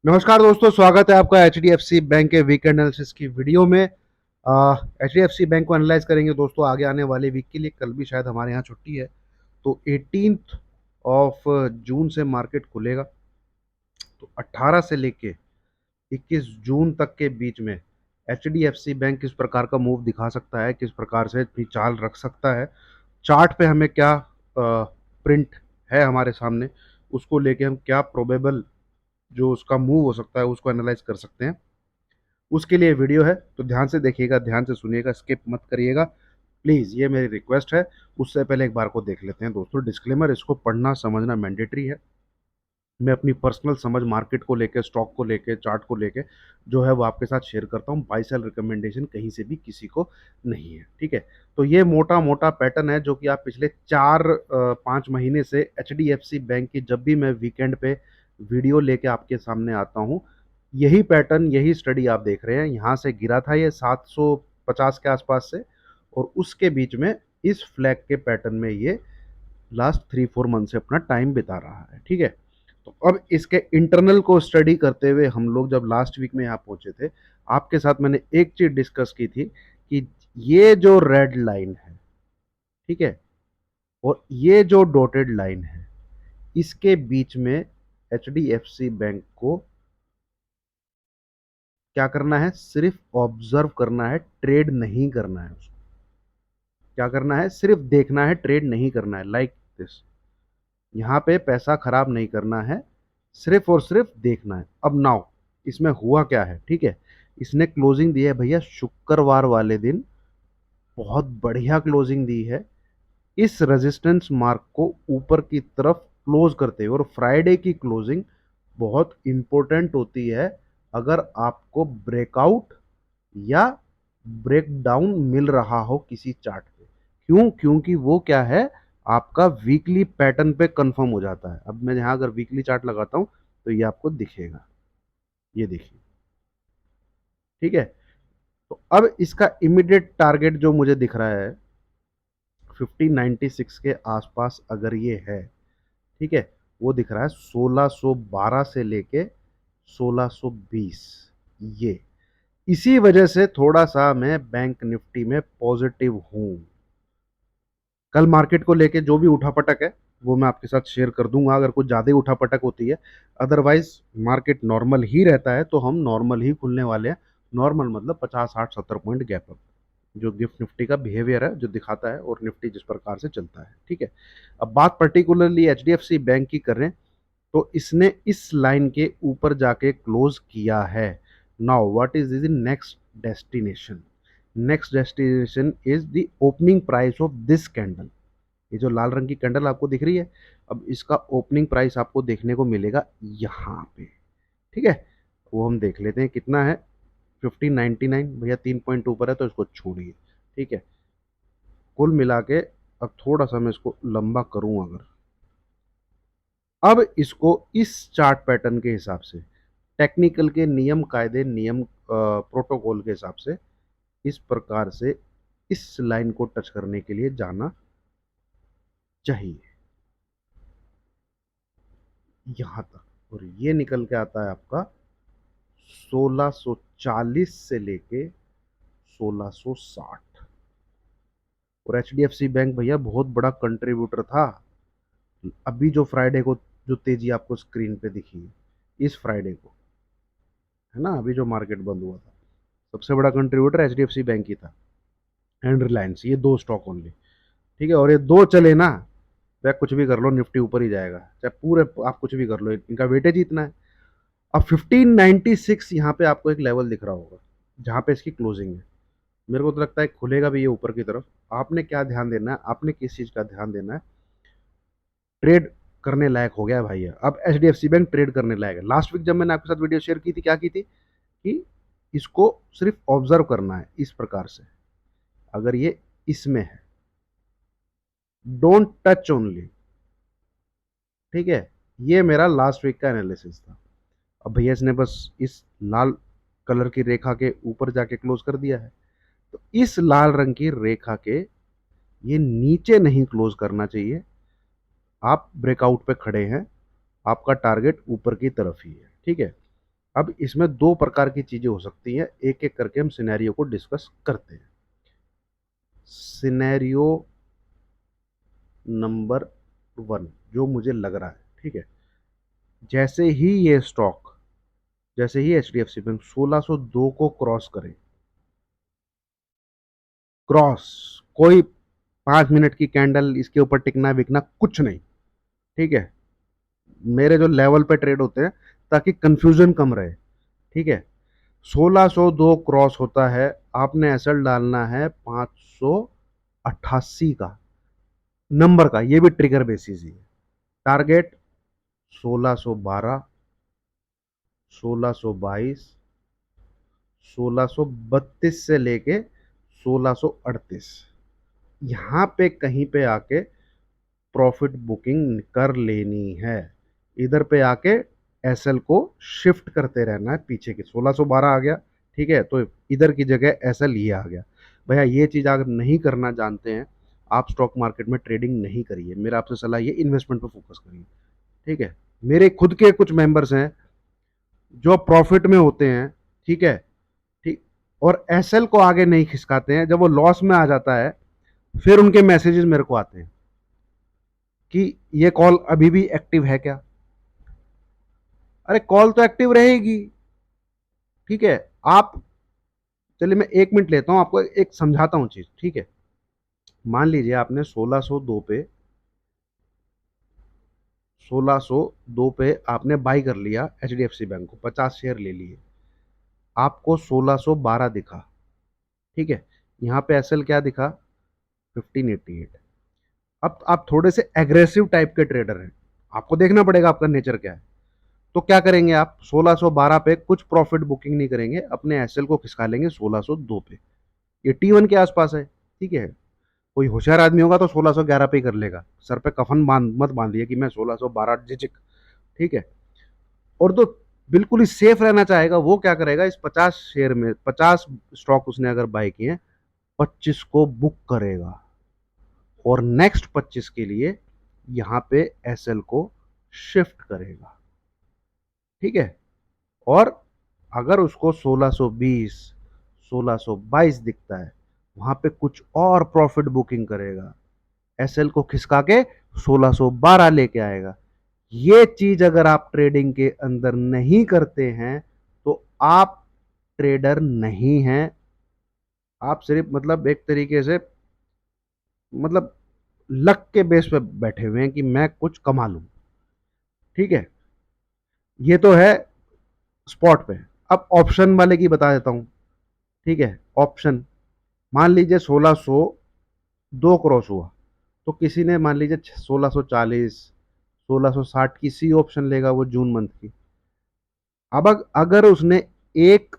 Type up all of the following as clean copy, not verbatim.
नमस्कार दोस्तों, स्वागत है आपका एचडीएफसी बैंक के वीकेंड एनालिसिस की वीडियो में। एचडीएफसी बैंक को एनालाइज करेंगे दोस्तों आगे आने वाले वीक के लिए। कल भी शायद हमारे यहाँ छुट्टी है, तो 18 ऑफ जून से मार्केट खुलेगा। तो 18 से लेके 21 जून तक के बीच में एचडीएफसी बैंक किस प्रकार का मूव दिखा सकता है, किस प्रकार से अपनी चाल रख सकता है, चार्ट पे हमें क्या प्रिंट है हमारे सामने, उसको लेके हम क्या प्रोबेबल जो उसका मूव हो सकता है उसको एनालाइज कर सकते हैं। उसके लिए वीडियो है, तो ध्यान से देखिएगा, ध्यान से सुनिएगा, स्किप मत करिएगा प्लीज़, ये मेरी रिक्वेस्ट है। उससे पहले एक बार को देख लेते हैं दोस्तों डिस्क्लेमर, इसको पढ़ना समझना मैंडेटरी है। मैं अपनी पर्सनल समझ मार्केट को लेके, स्टॉक को लेके, चार्ट को लेके जो है वो आपके साथ शेयर करता हूँ। बाई सेल रिकमेंडेशन कहीं से भी किसी को नहीं है, ठीक है। तो ये मोटा मोटा पैटर्न है जो कि आप पिछले 4-5 महीने से एचडीएफसी बैंक की जब भी मैं वीकेंड पे वीडियो लेके आपके सामने आता हूँ, यही पैटर्न, यही स्टडी आप देख रहे हैं। यहाँ से गिरा था ये 750 के आसपास से, और उसके बीच में इस फ्लैग के पैटर्न में ये लास्ट 3-4 मंथ से अपना टाइम बिता रहा है, ठीक है। तो अब इसके इंटरनल को स्टडी करते हुए हम लोग जब लास्ट वीक में यहाँ पहुंचे थे, आपके साथ मैंने एक चीज डिस्कस की थी कि ये जो रेड लाइन है, ठीक है, और ये जो डॉटेड लाइन है, इसके बीच में एचडीएफसी बैंक को क्या करना है, सिर्फ ऑब्जर्व करना है, ट्रेड नहीं करना है उसको। क्या करना है, सिर्फ देखना है, ट्रेड नहीं करना है। लाइक दिस, यहाँ पे पैसा खराब नहीं करना है, सिर्फ और सिर्फ देखना है। अब नाउ इसमें हुआ क्या है, ठीक है, इसने क्लोजिंग दी है भैया शुक्रवार वाले दिन, बहुत बढ़िया क्लोजिंग दी है इस रेजिस्टेंस मार्क को ऊपर की तरफ क्लोज करते हुए। और फ्राइडे की क्लोजिंग बहुत इंपॉर्टेंट होती है अगर आपको ब्रेकआउट या ब्रेकडाउन मिल रहा हो किसी चार्ट पे। क्यों? क्योंकि वो क्या है, आपका वीकली पैटर्न पे कंफर्म हो जाता है। अब मैं यहाँ अगर वीकली चार्ट लगाता हूं तो ये आपको दिखेगा, ये देखिए, ठीक है। तो अब इसका इमीडिएट टारगेट जो मुझे दिख रहा है 1596 के आसपास अगर ये है, ठीक है, वो दिख रहा है 1612 से लेके 1620। ये इसी वजह से थोड़ा सा मैं बैंक निफ्टी में पॉजिटिव हूं। कल मार्केट को लेके जो भी उठापटक है वो मैं आपके साथ शेयर कर दूंगा अगर कुछ ज़्यादा ही उठापटक होती है। अदरवाइज मार्केट नॉर्मल ही रहता है, तो हम नॉर्मल ही खुलने वाले हैं। नॉर्मल मतलब 50-60-70 पॉइंट गैप अप, जो गिफ्ट निफ्टी का बिहेवियर है जो दिखाता है, और निफ्टी जिस प्रकार से चलता है, ठीक है। अब बात पर्टिकुलरली एचडीएफसी बैंक की कर रहे हैं, तो इसने इस लाइन के ऊपर जाके क्लोज किया है। Now what is the next destination? Next destination is the opening price of this candle. ये जो लाल रंग की कैंडल आपको दिख रही है, अब इसका ओपनिंग प्राइस आपको देखने को मिलेगा यहाँ पे, ठीक है। वो हम देख लेते हैं कितना है। 1599 भैया, 3 पॉइंट ऊपर है तो इसको छोड़िए, ठीक है। कुल मिला के अब थोड़ा सा मैं इसको लंबा करूं अगर, अब इसको इस चार्ट पैटर्न के हिसाब से, टेक्निकल के नियम कायदे, नियम प्रोटोकॉल के हिसाब से इस प्रकार से इस लाइन को टच करने के लिए जाना चाहिए यहां तक, और ये निकल के आता है आपका 1640 से लेके 1660। और H D F C bank भैया बहुत बड़ा कंट्रीब्यूटर था। अभी जो फ्राइडे को जो तेजी आपको स्क्रीन पे दिखी, इस फ्राइडे को, है ना, अभी जो मार्केट बंद हुआ था, सबसे बड़ा contributor H D F C bank ही था, एंड रिलायंस, ये दो स्टॉक ओनली, ठीक है। और ये दो चले ना, वह कुछ भी कर लो निफ्टी ऊपर ही जाएगा, चाहे पूरे आप कुछ भी कर लो, इनका वेटेज ही इतना है। अब 1596 यहाँ पे आपको एक लेवल दिख रहा होगा जहाँ पे इसकी क्लोजिंग है। मेरे को तो लगता है खुलेगा भी ये ऊपर की तरफ। आपने क्या ध्यान देना है, आपने किस चीज़ का ध्यान देना है, ट्रेड करने लायक हो गया है भाई। अब H D F C bank trade करने लायक है। लास्ट वीक जब मैंने आपके साथ वीडियो शेयर की थी, क्या की थी कि इसको सिर्फ ऑब्जर्व करना है इस प्रकार से। अगर ये इसमें है, डोंट टच ओनली, ठीक है। ये मेरा लास्ट वीक का एनालिसिस था। अब भैया इसने बस इस लाल कलर की रेखा के ऊपर जाके क्लोज कर दिया है, तो इस लाल रंग की रेखा के ये नीचे नहीं क्लोज करना चाहिए। आप ब्रेकआउट पे खड़े हैं, आपका टारगेट ऊपर की तरफ ही है, ठीक है। अब इसमें दो प्रकार की चीजें हो सकती हैं, एक एक करके हम सिनेरियो को डिस्कस करते हैं। सिनेरियो नंबर 1 जो मुझे लग रहा है, ठीक है, जैसे ही ये स्टॉक, जैसे ही एचडीएफसी बैंक 1602 को क्रॉस करे, क्रॉस, कोई 5 मिनट की कैंडल इसके ऊपर टिकना बिकना कुछ नहीं, ठीक है, मेरे जो लेवल पे ट्रेड होते हैं ताकि कंफ्यूजन कम रहे, ठीक है, 1602 क्रॉस होता है, आपने एसएल डालना है 588 का नंबर का, ये भी ट्रिगर बेसिस ही है। टारगेट 1612, 1622, 1632 से लेके 1638, यहां पे कहीं पे आके प्रॉफिट बुकिंग कर लेनी है। इधर पे आके एसएल को शिफ्ट करते रहना है पीछे की। 1612 आ गया, ठीक है, तो इधर की जगह एसएल ये आ गया। भैया ये चीज अगर नहीं करना जानते हैं, आप स्टॉक मार्केट में ट्रेडिंग नहीं करिए। मेरा आपसे सलाह ये, इन्वेस्टमेंट पे फोकस करिए, ठीक है। मेरे खुद के कुछ मेंबर्स हैं जो प्रॉफिट में होते हैं, ठीक है, ठीक, और एसएल को आगे नहीं खिसकाते हैं। जब वो लॉस में आ जाता है, फिर उनके मैसेजेस मेरे को आते हैं कि ये कॉल अभी भी एक्टिव है क्या। अरे कॉल तो एक्टिव रहेगी, ठीक है। आप, चलिए मैं 1 मिनट लेता हूं, आपको एक समझाता हूं चीज, ठीक है। मान लीजिए आपने 1602 पे, 1602 पे आपने बाई कर लिया एचडीएफसी बैंक को, 50 शेयर ले लिए, आपको 1612 दिखा, ठीक है, यहां पे एसएल क्या दिखा, 1588। अब आप थोड़े से एग्रेसिव टाइप के ट्रेडर हैं, आपको देखना पड़ेगा आपका नेचर क्या है। तो क्या करेंगे आप, 1612 पे कुछ प्रॉफिट बुकिंग नहीं करेंगे, अपने एसएल को खिसका लेंगे 1602 पे। ये T1 के आसपास है, ठीक है। कोई होशियार आदमी होगा तो 1611 पे ही कर लेगा। सर पे कफन मत बांधिए कि मैं 1612 जिचिक, ठीक है। और तो बिल्कुल ही सेफ रहना चाहेगा, वो क्या करेगा, इस 50 शेयर में 50 स्टॉक उसने अगर बाय किए, 25 को बुक करेगा और नेक्स्ट 25 के लिए यहां पे एसएल को शिफ्ट करेगा, ठीक है। और अगर उसको 1620, 1622 दिखता है, वहां पे कुछ और प्रॉफिट बुकिंग करेगा, एसएल को खिसका के 1612 लेके आएगा। ये चीज अगर आप ट्रेडिंग के अंदर नहीं करते हैं तो आप ट्रेडर नहीं हैं। आप सिर्फ मतलब एक तरीके से, मतलब लक के बेस पे बैठे हुए हैं कि मैं कुछ कमा लूं, ठीक है। ये तो है स्पॉट पे। अब ऑप्शन वाले की बता देता हूं, ठीक है। ऑप्शन, मान लीजिए 1602 क्रॉस हुआ, तो किसी ने मान लीजिए 1640, 1660 की सी ऑप्शन लेगा वो जून मंथ की। अब अगर उसने एक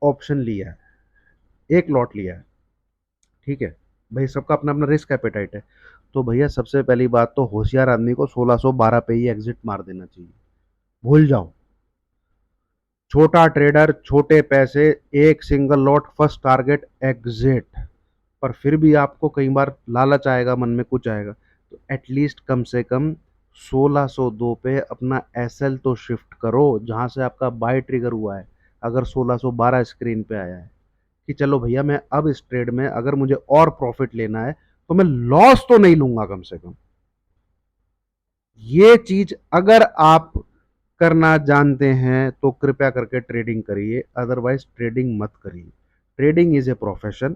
ऑप्शन लिया है, एक लॉट लिया है, ठीक है, भाई सबका अपना अपना रिस्क एपेटाइट है, तो भैया सबसे पहली बात तो होशियार आदमी को 1612 पे ही एग्जिट मार देना चाहिए। भूल जाओ, छोटा ट्रेडर, छोटे पैसे, एक single lot, first target exit. पर फिर भी आपको कई बार लालच आएगा, मन में कुछ आएगा, तो एटलीस्ट कम से कम 1602 पे अपना एसएल तो शिफ्ट करो जहां से आपका बाय ट्रिगर हुआ है। अगर 1612 स्क्रीन पे आया है कि चलो भैया मैं अब इस ट्रेड में अगर मुझे और प्रॉफिट लेना है तो मैं लॉस तो नहीं लूंगा कम से कम। ये चीज अगर आप करना जानते हैं तो कृपया करके ट्रेडिंग करिए, अदरवाइज ट्रेडिंग मत करिए। Trading is a profession.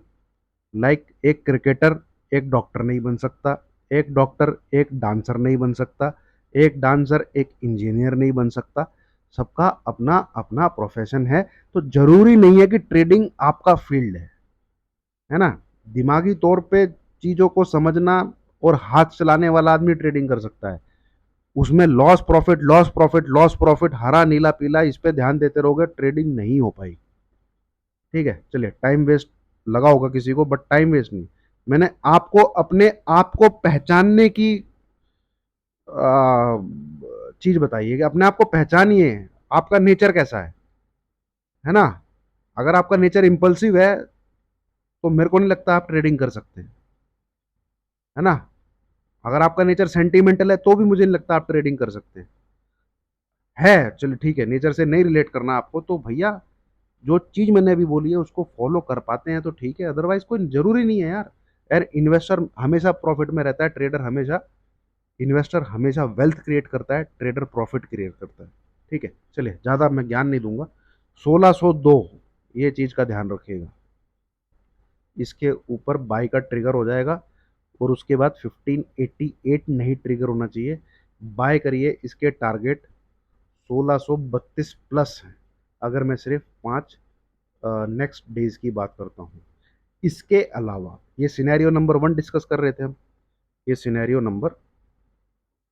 Like एक क्रिकेटर एक डॉक्टर नहीं बन सकता, एक डॉक्टर एक डांसर नहीं बन सकता, एक डांसर एक इंजीनियर नहीं बन सकता। सबका अपना अपना प्रोफेशन है। तो जरूरी नहीं है कि ट्रेडिंग आपका फील्ड है ना। दिमागी तौर पे चीजों को समझना और हाथ चलाने वाला आदमी ट्रेडिंग कर सकता है। उसमें loss profit, loss profit, loss profit, हरा नीला पीला, इस पे ध्यान देते रहोगे, ट्रेडिंग नहीं हो पाई, ठीक है। चलिए, टाइम वेस्ट लगा होगा किसी को, बट टाइम वेस्ट नहीं। मैंने आपको अपने आप को पहचानने की चीज बताई है कि अपने आप को पहचानिए, आपका नेचर कैसा है ना। अगर आपका नेचर इंपल्सिव है तो मेरे को नहीं लगता आप ट्रेडिंग कर सकते हैं, है ना। अगर आपका नेचर सेंटिमेंटल है तो भी मुझे नहीं लगता आप ट्रेडिंग कर सकते हैं। है, चलो ठीक है, नेचर से नहीं रिलेट करना आपको, तो भैया जो चीज मैंने अभी बोली है उसको फॉलो कर पाते हैं तो ठीक है, अदरवाइज कोई जरूरी नहीं है यार। यार इन्वेस्टर हमेशा प्रॉफिट में रहता है, ट्रेडर हमेशा, इन्वेस्टर हमेशा वेल्थ क्रिएट करता है, ट्रेडर प्रॉफिट क्रिएट करता है। ठीक है, चलिए ज़्यादा मैं ज्ञान नहीं दूंगा। 1602, ये चीज़ का ध्यान रखिएगा, इसके ऊपर बाई का ट्रिगर हो जाएगा, और उसके बाद 1588 नहीं ट्रिगर होना चाहिए। बाय करिए, इसके टारगेट 1632 प्लस है, अगर मैं सिर्फ 5 नेक्स्ट डेज की बात करता हूँ। इसके अलावा ये सिनेरियो नंबर 1 डिस्कस कर रहे थे हम, ये सिनेरियो नंबर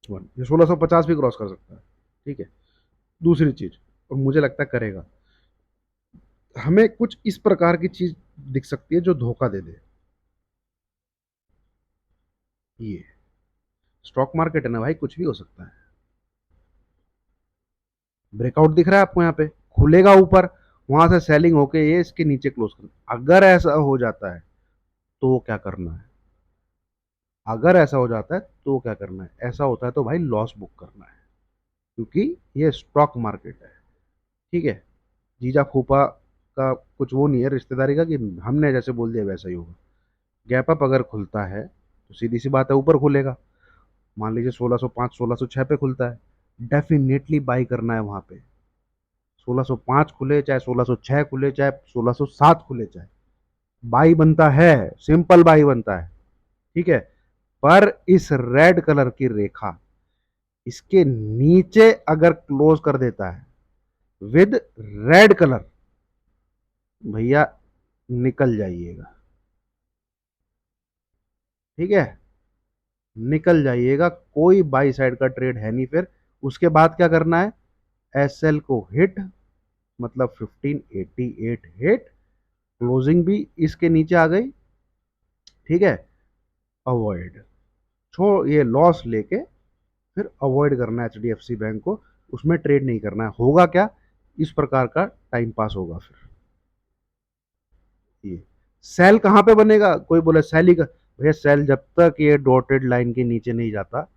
1, ये 1650 भी क्रॉस कर सकता है। ठीक है, दूसरी चीज, और मुझे लगता है करेगा, हमें कुछ इस प्रकार की चीज दिख सकती है जो धोखा दे दे। ये स्टॉक मार्केट है ना भाई, कुछ भी हो सकता है। ब्रेकआउट दिख रहा है आपको, यहाँ पे खुलेगा ऊपर, वहां से सेलिंग होके ये इसके नीचे क्लोज कर, अगर ऐसा हो जाता है तो क्या करना है, अगर ऐसा हो जाता है तो क्या करना है, ऐसा होता है तो भाई लॉस बुक करना है, क्योंकि ये स्टॉक मार्केट है। ठीक है, जीजा फूफा का कुछ वो नहीं है रिश्तेदारी का कि हमने जैसे बोल दिया वैसा ही होगा। गैप अप अगर खुलता है तो सीधी सी बात है ऊपर खुलेगा, मान लीजिए 1605 1606 पे खुलता है, डेफिनेटली बाई करना है वहां पे। 1605 खुले चाहे 1606 खुले चाहे 1607 खुले, चाहे बाई बनता है, सिंपल बाई बनता है। ठीक है, पर इस रेड कलर की रेखा इसके नीचे अगर क्लोज कर देता है विद रेड कलर, भैया निकल जाइएगा। ठीक है, निकल जाइएगा, कोई बाई साइड का ट्रेड है नहीं फिर। उसके बाद क्या करना है, एस एल को हिट, मतलब 1588 हिट, क्लोजिंग भी इसके नीचे आ गई। ठीक है, अवॉइड, छो ये लॉस लेके फिर अवॉइड करना है एचडीएफसी बैंक को, उसमें ट्रेड नहीं करना है। होगा क्या, इस प्रकार का टाइम पास होगा फिर। ये सेल कहाँ पे बनेगा, कोई बोले सेल ही का, भैया सेल जब तक ये डॉटेड लाइन के नीचे नहीं जाता,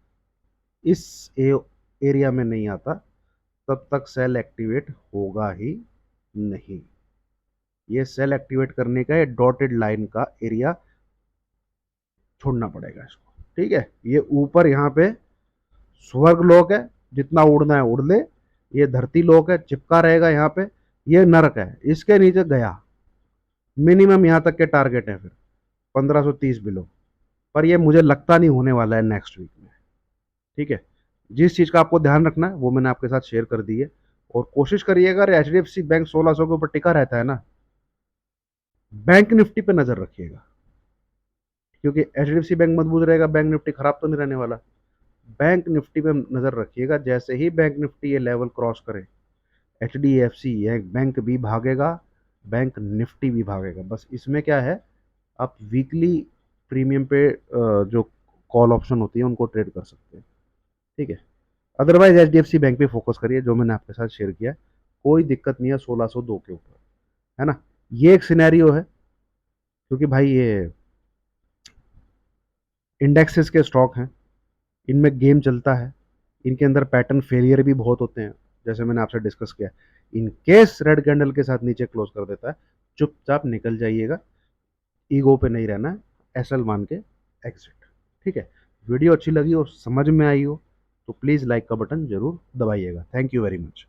इस एरिया में नहीं आता, तब तक सेल एक्टिवेट होगा ही नहीं। ये सेल एक्टिवेट करने का, ये डॉटेड लाइन का एरिया छोड़ना पड़ेगा इसको। ठीक है, ये ऊपर यहाँ पे स्वर्ग लोक है, जितना उड़ना है उड़ ले, ये धरती लोक है, चिपका रहेगा यहाँ पे, ये नरक है, इसके नीचे गया। मिनिमम यहाँ तक के टारगेट है फिर 1530 बिलो, पर ये मुझे लगता नहीं होने वाला है नेक्स्ट वीक में। ठीक है, जिस चीज़ का आपको ध्यान रखना है वो मैंने आपके साथ शेयर कर दी है, और कोशिश करिएगा, अगर H D F C bank 1600 के ऊपर टिका रहता है ना, बैंक निफ्टी पे नजर रखिएगा, क्योंकि H D F C bank मजबूत रहेगा, बैंक निफ्टी खराब तो नहीं रहने वाला। बैंक निफ्टी पे नजर रखिएगा, जैसे ही बैंक निफ्टी ये लेवल क्रॉस करे, H D F C bank भी भागेगा, बैंक निफ्टी भी भागेगा। बस इसमें क्या है, आप वीकली प्रीमियम पे जो कॉल ऑप्शन होती है उनको ट्रेड कर सकते हैं। ठीक है, otherwise H D F C bank पे फोकस करिए, जो मैंने आपके साथ शेयर किया है, कोई दिक्कत नहीं है 1602 के ऊपर, है ना। ये एक सिनेरियो है, क्योंकि भाई ये इंडेक्सेस के स्टॉक हैं, इनमें गेम चलता है, इनके अंदर पैटर्न फेलियर भी बहुत होते हैं, जैसे मैंने आपसे डिस्कस किया। इन केस रेड कैंडल के साथ नीचे क्लोज कर देता है, चुपचाप निकल जाइएगा, ईगो पे नहीं रहना है, एसएल मान के एग्जिट। ठीक है, वीडियो अच्छी लगी और समझ में आई हो तो प्लीज़ लाइक का बटन जरूर दबाइएगा। Thank you very much.